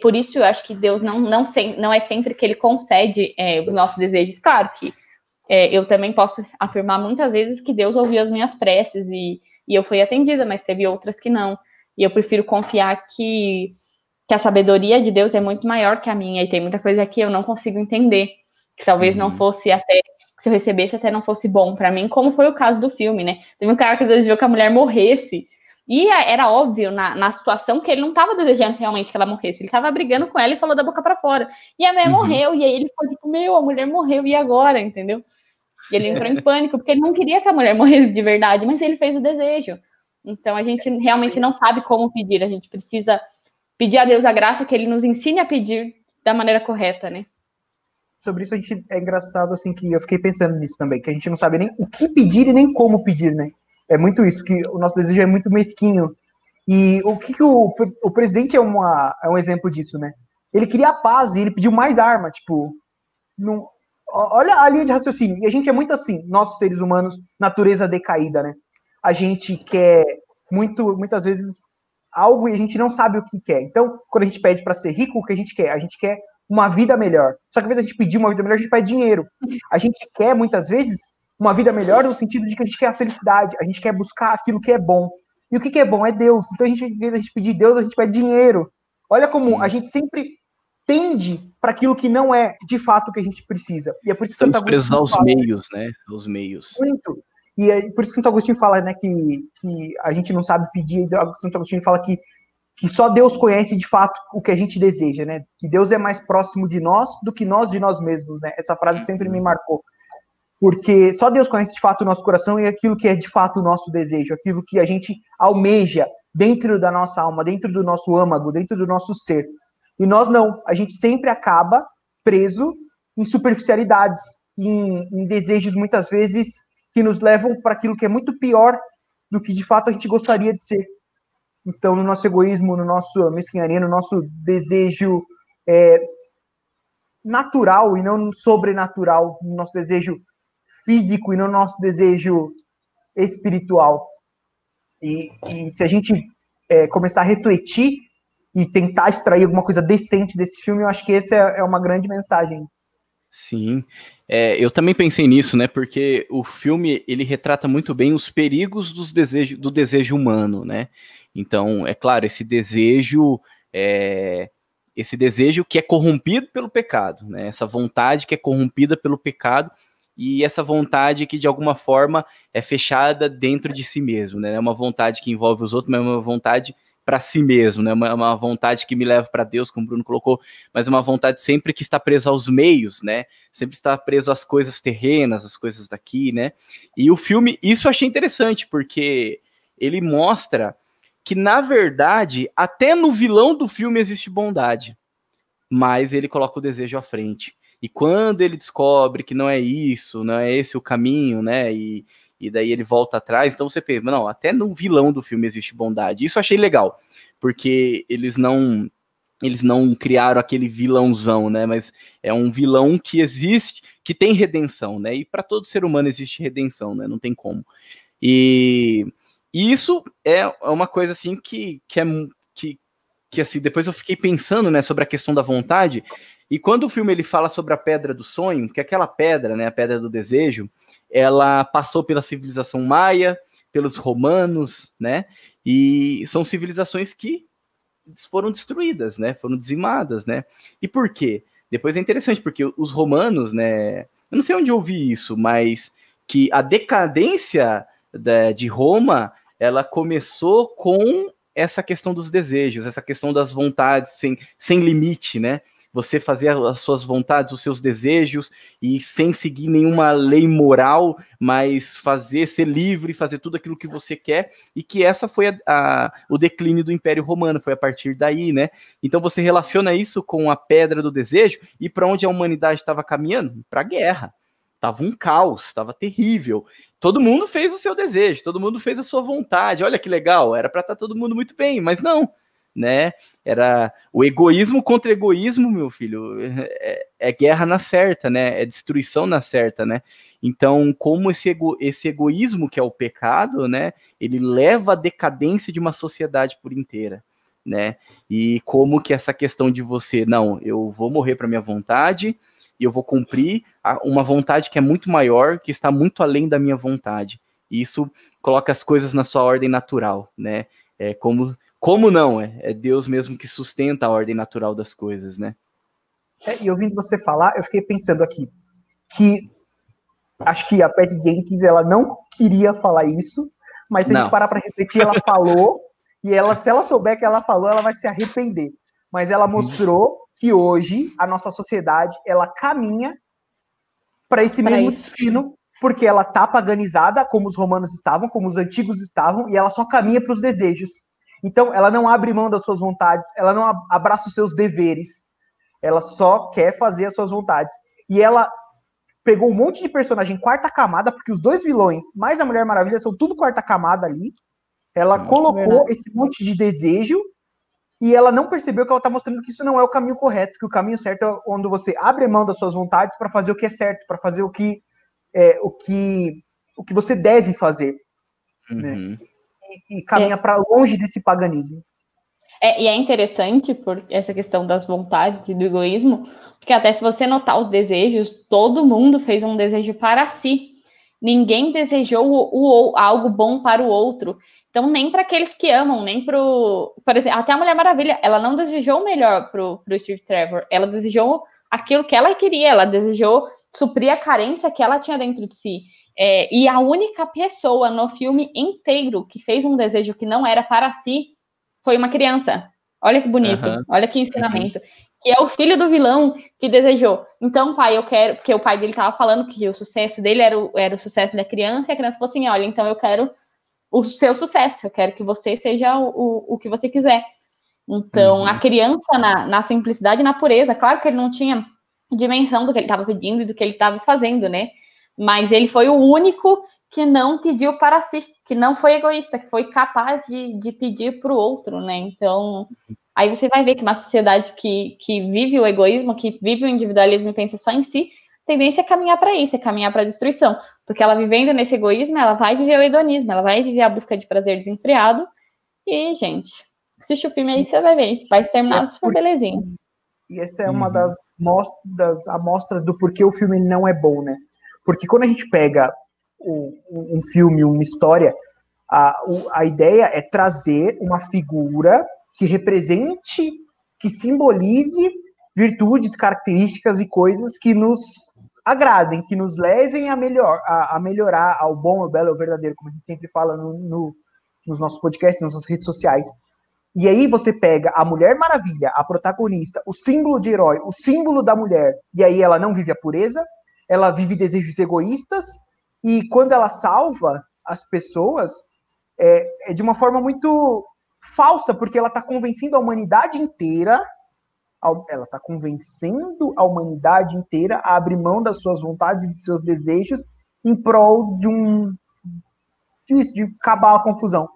Por isso, eu acho que Deus não é sempre que ele concede os nossos desejos. Claro que eu também posso afirmar muitas vezes que Deus ouviu as minhas preces e eu fui atendida, mas teve outras que não. E eu prefiro confiar que a sabedoria de Deus é muito maior que a minha, e tem muita coisa que eu não consigo entender, que talvez não fosse até, se eu recebesse, até não fosse bom para mim, como foi o caso do filme, né? Teve um cara que desejou que a mulher morresse, e era óbvio na situação que ele não estava desejando realmente que ela morresse, ele estava brigando com ela e falou da boca para fora, e a mulher morreu, e aí ele ficou tipo, a mulher morreu, e agora, entendeu? E ele entrou em pânico, porque ele não queria que a mulher morresse de verdade, mas ele fez o desejo. Então a gente realmente não sabe como pedir, a gente precisa pedir a Deus a graça que ele nos ensine a pedir da maneira correta, né? Sobre isso, é engraçado, assim, que eu fiquei pensando nisso também, que a gente não sabe nem o que pedir e nem como pedir, né? É muito isso, que o nosso desejo é muito mesquinho. E o que o presidente é um exemplo disso, né? Ele queria a paz e ele pediu mais arma, tipo... olha a linha de raciocínio. E a gente é muito assim, nós seres humanos, natureza decaída, né? A gente quer muitas vezes algo e a gente não sabe o que quer. Então, quando a gente pede para ser rico, o que a gente quer? A gente quer uma vida melhor. Só que ao invés de a gente pedir uma vida melhor, a gente pede dinheiro. A gente quer, muitas vezes, uma vida melhor no sentido de que a gente quer a felicidade, a gente quer buscar aquilo que é bom. E o que é bom é Deus. Então, ao invés de a gente pedir Deus, a gente pede dinheiro. Olha como a gente sempre tende para aquilo que não é, de fato, o que a gente precisa. E é por isso que Santo Agostinho fala, aos meios, né? Os meios. Muito. E é por isso que Santo Agostinho fala, né, que a gente não sabe pedir, e Santo Agostinho fala que só Deus conhece de fato o que a gente deseja, né? Que Deus é mais próximo de nós do que nós de nós mesmos, né? Essa frase sempre me marcou. Porque só Deus conhece de fato o nosso coração e aquilo que é de fato o nosso desejo, aquilo que a gente almeja dentro da nossa alma, dentro do nosso âmago, dentro do nosso ser. E nós não, a gente sempre acaba preso em superficialidades, em desejos muitas vezes que nos levam para aquilo que é muito pior do que de fato a gente gostaria de ser. Então, no nosso egoísmo, no nosso mesquinharia, no nosso desejo natural e não sobrenatural, no nosso desejo físico e no nosso desejo espiritual. E se a gente começar a refletir e tentar extrair alguma coisa decente desse filme, eu acho que essa é uma grande mensagem. Sim, eu também pensei nisso, né? Porque o filme ele retrata muito bem os perigos do desejo humano, né? Então, é claro, esse desejo que é corrompido pelo pecado, né? Essa vontade que é corrompida pelo pecado e essa vontade que, de alguma forma, é fechada dentro de si mesmo, né? É uma vontade que envolve os outros, mas é uma vontade para si mesmo, né? Uma vontade que me leva para Deus, como o Bruno colocou, mas uma vontade sempre que está presa aos meios, né? Sempre está preso às coisas terrenas, às coisas daqui, né? E o filme, isso eu achei interessante, porque ele mostra que, na verdade, até no vilão do filme existe bondade, mas ele coloca o desejo à frente. E quando ele descobre que não é isso, não é esse o caminho, né? E daí ele volta atrás, então você pensa, não, até no vilão do filme existe bondade. Isso eu achei legal, porque eles não criaram aquele vilãozão, né? Mas é um vilão que existe, que tem redenção, né? E para todo ser humano existe redenção, né? Não tem como. E isso é uma coisa assim que assim, depois eu fiquei pensando, né, sobre a questão da vontade. E quando o filme ele fala sobre a pedra do sonho, que aquela pedra, né, a pedra do desejo, ela passou pela civilização maia, pelos romanos, né? E são civilizações que foram destruídas, né? Foram dizimadas, né? E por quê? Depois é interessante, porque os romanos, né? Eu não sei onde eu ouvi isso, mas que a decadência de Roma, ela começou com essa questão dos desejos, essa questão das vontades sem limite, né? Você fazer as suas vontades, os seus desejos, e sem seguir nenhuma lei moral, mas ser livre, fazer tudo aquilo que você quer, e que essa foi o declínio do Império Romano, foi a partir daí, né? Então você relaciona isso com a pedra do desejo, e para onde a humanidade estava caminhando? Para a guerra. Tava um caos, tava terrível. Todo mundo fez o seu desejo, todo mundo fez a sua vontade. Olha que legal, era para estar todo mundo muito bem, mas não, né? Era o egoísmo contra egoísmo, meu filho. É guerra na certa, né? É destruição na certa, né? Então, como esse egoísmo que é o pecado, né? Ele leva à decadência de uma sociedade por inteira, né? E como que essa questão de você, não, eu vou morrer para minha vontade e eu vou cumprir uma vontade que é muito maior, que está muito além da minha vontade. E isso coloca as coisas na sua ordem natural, né? É como não? É Deus mesmo que sustenta a ordem natural das coisas, né? E ouvindo você falar, eu fiquei pensando aqui que acho que a Patty Jenkins ela não queria falar isso, mas se a gente parar para refletir, ela falou, e se ela souber que ela falou, ela vai se arrepender. Mas ela mostrou que hoje a nossa sociedade ela caminha para esse mesmo destino, porque ela tá paganizada, como os romanos estavam, como os antigos estavam, e ela só caminha para os desejos. Então, ela não abre mão das suas vontades, ela não abraça os seus deveres, ela só quer fazer as suas vontades. E ela pegou um monte de personagem quarta camada, porque os dois vilões, mais a Mulher Maravilha, são tudo quarta camada ali. Ela colocou esse monte de desejo e ela não percebeu que ela está mostrando que isso não é o caminho correto, que o caminho certo é onde você abre mão das suas vontades para fazer o que é certo, para fazer o que você deve fazer, né? E caminha para longe desse paganismo. E é interessante por essa questão das vontades e do egoísmo, porque até se você notar os desejos, todo mundo fez um desejo para si. Ninguém desejou algo bom para o outro. Então, nem para aqueles que amam, nem por exemplo, até a Mulher Maravilha, ela não desejou o melhor pro Steve Trevor. Ela desejou aquilo que ela queria. Ela desejou suprir a carência que ela tinha dentro de si. E a única pessoa no filme inteiro que fez um desejo que não era para si foi uma criança. Olha que bonito. Olha que ensinamento. Que é o filho do vilão que desejou. Então, pai, eu quero... Porque o pai dele estava falando que o sucesso dele era o sucesso da criança, e a criança falou assim, olha, então eu quero o seu sucesso, eu quero que você seja o que você quiser. Então, a criança, na simplicidade e na pureza, claro que ele não tinha dimensão do que ele estava pedindo e do que ele estava fazendo, né? Mas ele foi o único que não pediu para si, que não foi egoísta, que foi capaz de pedir para o outro, né? Então... Aí você vai ver que uma sociedade que vive o egoísmo, que vive o individualismo e pensa só em si, a tendência é caminhar para isso, é caminhar para a destruição. Porque ela vivendo nesse egoísmo, ela vai viver o hedonismo, ela vai viver a busca de prazer desenfreado. E, gente, assiste o filme aí que você vai ver, vai terminar super belezinha. E essa é uma das amostras do porquê o filme não é bom, né? Porque quando a gente pega um filme, uma história, A ideia é trazer uma figura que represente, que simbolize virtudes, características e coisas que nos agradem, que nos levem a melhorar ao bom, ao belo, ao verdadeiro, como a gente sempre fala nos nossos podcasts, nas nossas redes sociais. E aí você pega a Mulher Maravilha, a protagonista, o símbolo de herói, o símbolo da mulher, e aí ela não vive a pureza, ela vive desejos egoístas, e quando ela salva as pessoas, é de uma forma muito falsa, porque ela está convencendo a humanidade inteira, a abrir mão das suas vontades e dos seus desejos em prol de acabar a confusão.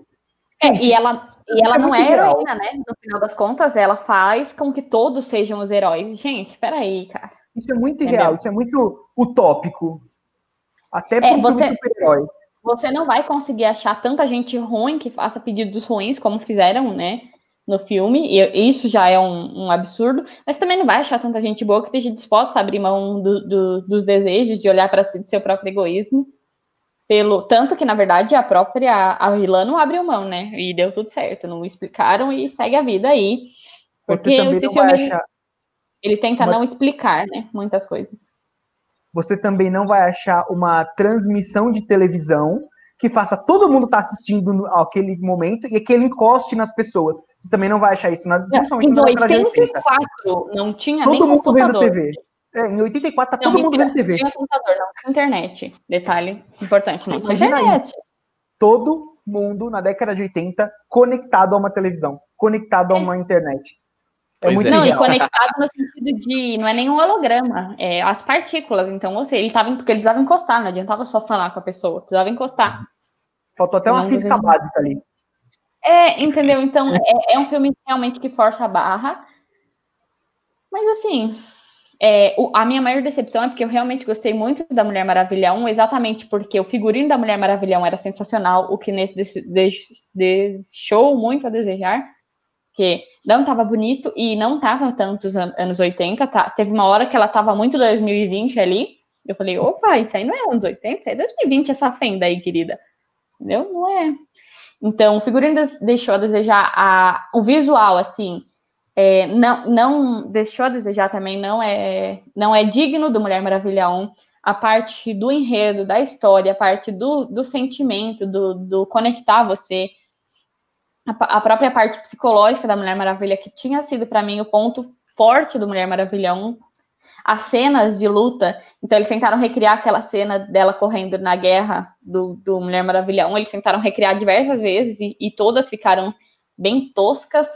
Gente, e ela não é heroína, né? No final das contas, ela faz com que todos sejam os heróis. Gente, peraí, cara. Isso é muito irreal, isso é muito utópico. Até para um filme de super-herói. Você não vai conseguir achar tanta gente ruim que faça pedidos ruins, como fizeram, né, no filme, e isso já é um absurdo, mas também não vai achar tanta gente boa que esteja disposta a abrir mão dos desejos, de olhar para si, do seu próprio egoísmo. Tanto que, na verdade, a vilã não abriu mão, né? E deu tudo certo. Não explicaram e segue a vida aí. Porque esse filme, ele tenta não explicar, né? Muitas coisas. Você também não vai achar uma transmissão de televisão que faça todo mundo estar assistindo aquele momento e que ele encoste nas pessoas. Você também não vai achar isso, principalmente em 84 não tinha todo nem mundo computador. Vendo TV. Em 84 tá todo mundo vendo TV. Não tinha computador, não tinha internet. Detalhe importante, não tinha internet. Isso. Todo mundo, na década de 80, conectado a uma televisão, conectado a uma internet. Muito não, e conectado no sentido de, não é nenhum holograma, é as partículas. Então, porque ele precisava encostar, não adiantava só falar com a pessoa, precisava encostar. Faltou até uma física básica ali. Entendeu? Então, é um filme realmente que força a barra. Mas, assim, a minha maior decepção é porque eu realmente gostei muito da Mulher Maravilha 1, exatamente porque o figurino da Mulher Maravilha 1 era sensacional, o que nesse deixou muito a desejar. Porque não estava bonito e não estava tantos anos 80, teve uma hora que ela estava muito 2020 ali, eu falei, opa, isso aí não é anos 80, isso aí é 2020, essa fenda aí, querida, entendeu? Não é. Então, o figurino deixou a desejar, o visual, assim, não deixou a desejar também, não é digno do Mulher Maravilha 1, a parte do enredo, da história, a parte do sentimento, do conectar você, a própria parte psicológica da Mulher Maravilha, que tinha sido, para mim, o ponto forte do Mulher Maravilha 1, as cenas de luta, então eles tentaram recriar aquela cena dela correndo na guerra do Mulher Maravilha 1, eles tentaram recriar diversas vezes, e todas ficaram bem toscas.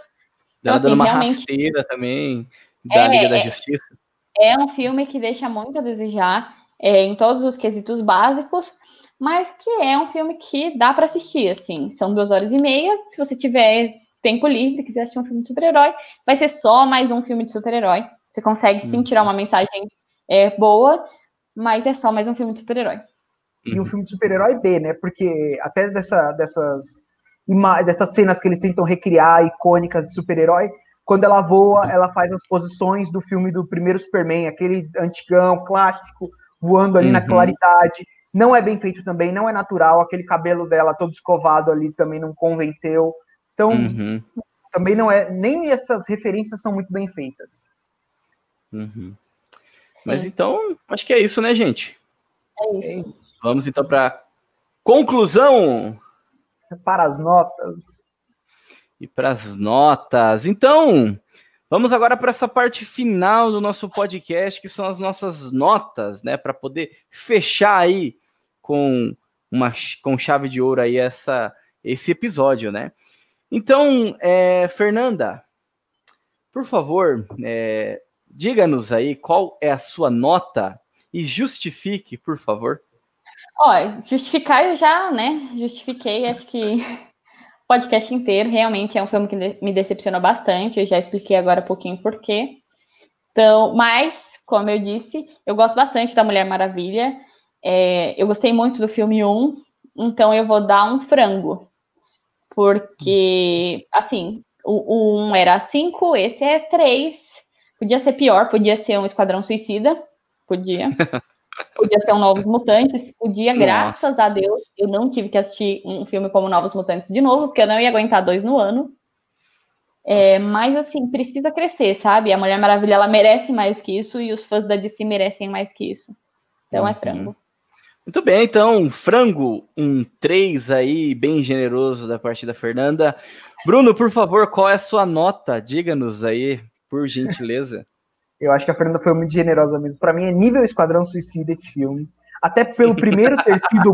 Ela dando uma rasteira também, da Liga da Justiça. É um filme que deixa muito a desejar, em todos os quesitos básicos, mas que é um filme que dá para assistir, assim, são 2h30, se você tiver tempo livre, quiser assistir um filme de super-herói, vai ser só mais um filme de super-herói, você consegue sim tirar uma mensagem boa, mas é só mais um filme de super-herói. E um filme de super-herói B, né, porque até dessas cenas que eles tentam recriar, icônicas de super-herói, quando ela voa, ela faz as posições do filme do primeiro Superman, aquele antigão, clássico, voando ali na claridade. Não é bem feito também, não é natural. Aquele cabelo dela todo escovado ali também não convenceu. Então, também não é... Nem essas referências são muito bem feitas. Mas então, acho que é isso, né, gente? É isso. Vamos então para conclusão. Para as notas. E para as notas. Então, vamos agora para essa parte final do nosso podcast, que são as nossas notas, né? Para poder fechar aí com chave de ouro aí esse episódio, né? Então, Fernanda, por favor, diga-nos aí qual é a sua nota e justifique, por favor. Justificar eu já, né? Justifiquei, acho que o podcast inteiro. Realmente é um filme que me decepcionou bastante. Eu já expliquei agora um pouquinho por quê. Então, mas, como eu disse, eu gosto bastante da Mulher Maravilha. Eu gostei muito do filme 1, então eu vou dar um frango. Porque, assim, o 1 era 5, esse é 3. Podia ser pior, podia ser um Esquadrão Suicida. Podia podia ser um Novos Mutantes, podia, Nossa. graças a Deus, eu não tive que assistir um filme como Novos Mutantes de novo, porque eu não ia aguentar 2 no ano. Mas, assim, precisa crescer, sabe? A Mulher Maravilha, ela merece mais que isso e os fãs da DC merecem mais que isso. Então, é frango. Muito bem, então, frango, um 3 aí, bem generoso da parte da Fernanda. Bruno, por favor, qual é a sua nota? Diga-nos aí, por gentileza. Eu acho que a Fernanda foi muito generosa mesmo. Pra mim é nível Esquadrão Suicida esse filme. Até pelo primeiro ter sido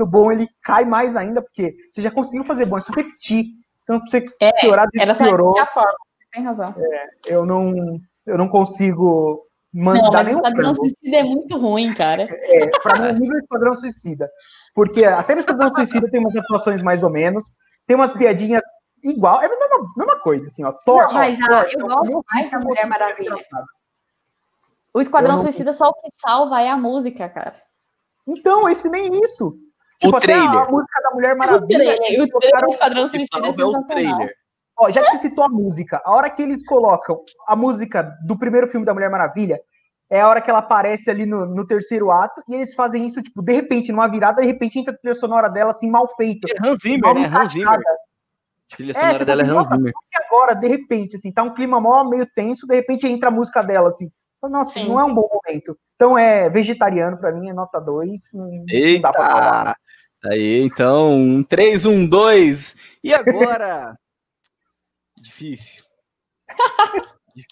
bom, ele cai mais ainda, porque você já conseguiu fazer bom, é só repetir. Então, pra você piorar, piorou. A forma, tem razão. Eu não consigo mandar. Não, mas o Esquadrão Suicida é muito ruim, cara. Pra mim é nível Esquadrão Suicida. Porque até no Esquadrão Suicida tem umas atuações mais ou menos, tem umas piadinhas igual, é a mesma coisa, assim, ó. Thor, não, mas eu gosto mais da Mulher Maravilha. O Esquadrão Suicida só o que salva é a música, cara. Então, esse nem isso. Tipo, o trailer. A música da Mulher Maravilha. O trailer do Esquadrão Suicida é o trailer. Ó, já que você citou a música, a hora que eles colocam a música do primeiro filme da Mulher Maravilha, é a hora que ela aparece ali no terceiro ato, e eles fazem isso, tipo, de repente, numa virada, de repente entra a trilha sonora dela, assim, mal feita. É Hans Zimmer, né? Hans Zimmer. A trilha sonora dela é Hans Zimmer. E agora, de repente, assim, tá um clima mó meio tenso, de repente entra a música dela, assim. Nossa, sim, não é um bom momento. Então é vegetariano pra mim, é nota 2. Eita! Não dá pra falar. Aí, então, um 3, 1, 2. E agora? Difícil.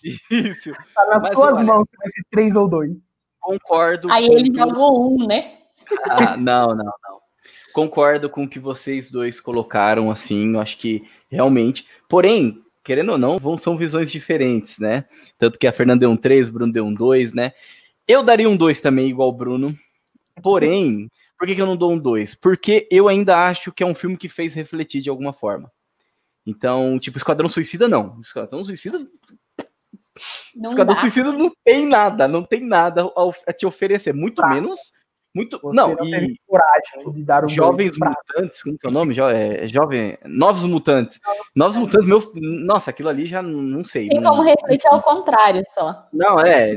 Difícil. Tá nas suas mãos se vai ser 3 ou 2. Concordo. Aí ele jogou 1, né? Não. Concordo com o que vocês dois colocaram, assim, eu acho que realmente. Porém, querendo ou não, são visões diferentes, né? Tanto que a Fernanda deu um 3, o Bruno deu um 2, né? Eu daria um 2 também, igual o Bruno. Porém, por que eu não dou um 2? Porque eu ainda acho que é um filme que fez refletir de alguma forma. Então, tipo, Esquadrão Suicida, não. Esquadrão Suicida Suicida não tem nada a te oferecer. Muito menos. Você não teve coragem de dar um Jovens Mutantes, como que é o nome? Novos Mutantes. Novos Mutantes, nossa, aquilo ali já não sei. Tem como refletir ao contrário só. Não é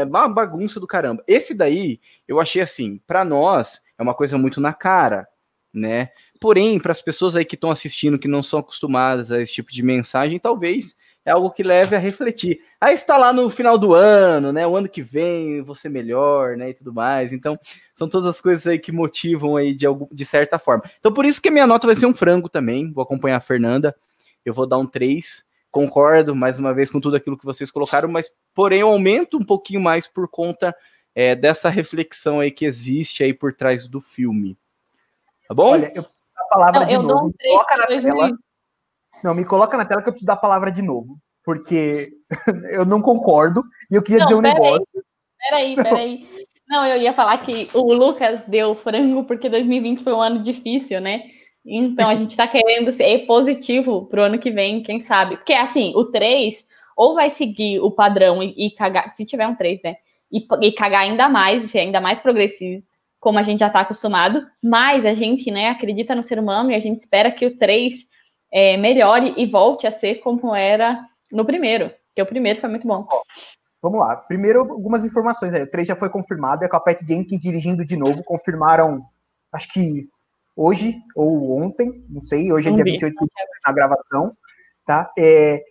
uma bagunça do caramba. Esse daí, eu achei assim, pra nós, é uma coisa muito na cara, né? Porém, para as pessoas aí que estão assistindo, que não são acostumadas a esse tipo de mensagem, talvez é algo que leve a refletir. Aí está lá no final do ano, né? O ano que vem, você melhor, né? E tudo mais. Então, são todas as coisas aí que motivam aí de certa forma. Então, por isso que a minha nota vai ser um frango também. Vou acompanhar a Fernanda. Eu vou dar um 3. Concordo, mais uma vez, com tudo aquilo que vocês colocaram, mas, porém, eu aumento um pouquinho mais por conta dessa reflexão aí que existe aí por trás do filme. Tá bom? Olha, eu preciso dar a palavra de novo. Dou um 3 coloca na tela. Não, me coloca na tela que eu preciso dar a palavra de novo, porque eu não concordo e eu queria dizer um negócio. Peraí. Não, eu ia falar que o Lucas deu frango porque 2020 foi um ano difícil, né? Então a gente tá querendo ser positivo pro ano que vem, quem sabe? Porque assim, o 3 ou vai seguir o padrão e cagar, se tiver um 3, né? E cagar ainda mais, ser ainda mais progressista, como a gente já tá acostumado, mas a gente, né, acredita no ser humano e a gente espera que o 3 melhore e volte a ser como era no primeiro, porque o primeiro foi muito bom. Vamos lá. Primeiro, algumas informações aí. O 3 já foi confirmado, é com a Patty Jenkins dirigindo de novo. Confirmaram, acho que hoje ou ontem, não sei. Hoje é dia 28 na gravação, tá? E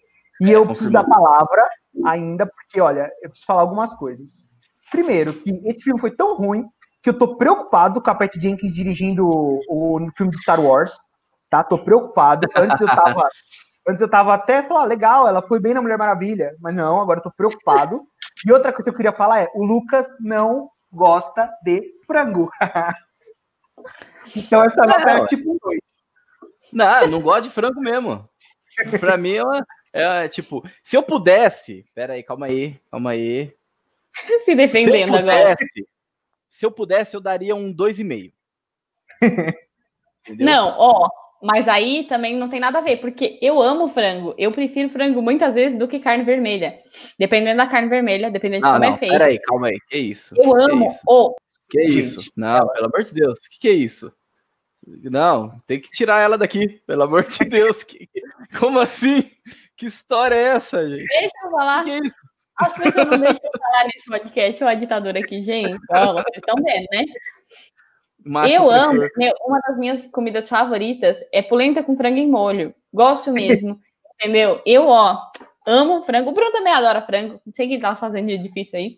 eu preciso dar palavra ainda, porque, olha, eu preciso falar algumas coisas. Primeiro, que esse filme foi tão ruim que eu tô preocupado com a Patty Jenkins dirigindo o filme de Star Wars, tá? Tô preocupado. Antes eu tava até falando, legal, ela foi bem na Mulher Maravilha, mas não, agora eu tô preocupado. E outra coisa que eu queria falar é, o Lucas não gosta de frango. Então essa nota é tipo um 2. Não gosto de frango mesmo. Pra mim é tipo, se eu pudesse... Pera aí, calma aí. Se defendendo agora. Se eu pudesse, eu daria um 2,5. Não, mas aí também não tem nada a ver, porque eu amo frango. Eu prefiro frango muitas vezes do que carne vermelha. Dependendo da carne vermelha, dependendo de como é feito. Peraí, calma aí. Que isso? Eu amo. Que isso? Não, pelo amor de Deus. Que é isso? Não, tem que tirar ela daqui. Pelo amor de Deus. Como assim? Que história é essa, gente? Deixa eu falar. Que é isso? As pessoas não deixam eu falar nesse podcast, ó, a ditadura aqui, gente. Ó, vocês estão vendo, né? Eu amo, uma das minhas comidas favoritas é polenta com frango em molho. Gosto mesmo, entendeu? Eu, amo frango. O Bruno também adora frango. Não sei o que ele tá fazendo de difícil aí.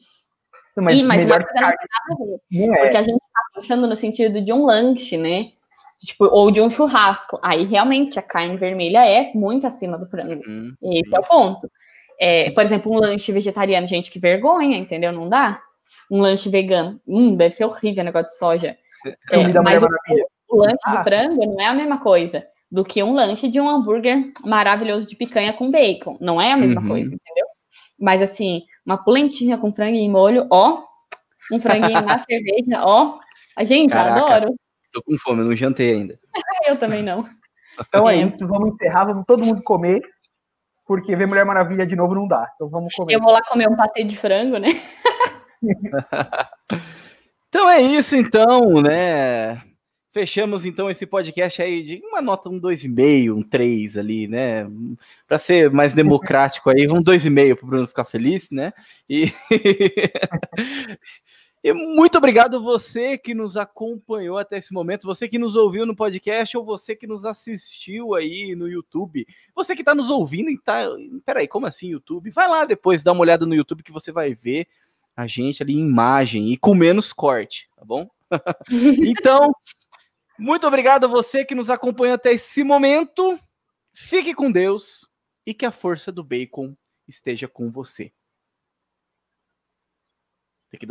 Mas uma coisa não tem nada a ver. Porque a gente tá pensando no sentido de um lanche, né? Tipo, ou de um churrasco. Aí, realmente, a carne vermelha é muito acima do frango. Esse é o ponto. Por exemplo, um lanche vegetariano, gente, que vergonha, entendeu? Não dá. Um lanche vegano. Deve ser horrível o negócio de soja. Mas o lanche de frango não é a mesma coisa do que um lanche de um hambúrguer maravilhoso de picanha com bacon. Não é a mesma coisa, entendeu? Mas assim, uma polentinha com frango em molho, um franguinho na cerveja, a gente, adoro. Tô com fome, eu não jantei ainda. Eu também não. Então é isso, vamos encerrar, vamos todo mundo comer, porque ver Mulher Maravilha de novo não dá. Então vamos comer. Eu vou lá comer um patê de frango, né? Então é isso, então, né? Fechamos, então, esse podcast aí de uma nota, um 2,5, um 3 ali, né? Para ser mais democrático aí, um 2,5 para o Bruno ficar feliz, né? E muito obrigado você que nos acompanhou até esse momento, você que nos ouviu no podcast ou você que nos assistiu aí no YouTube. Você que está nos ouvindo e tá... Peraí, como assim YouTube? Vai lá depois, dá uma olhada no YouTube que você vai ver a gente ali em imagem e com menos corte, tá bom? Então, muito obrigado a você que nos acompanhou até esse momento. Fique com Deus e que a força do bacon esteja com você.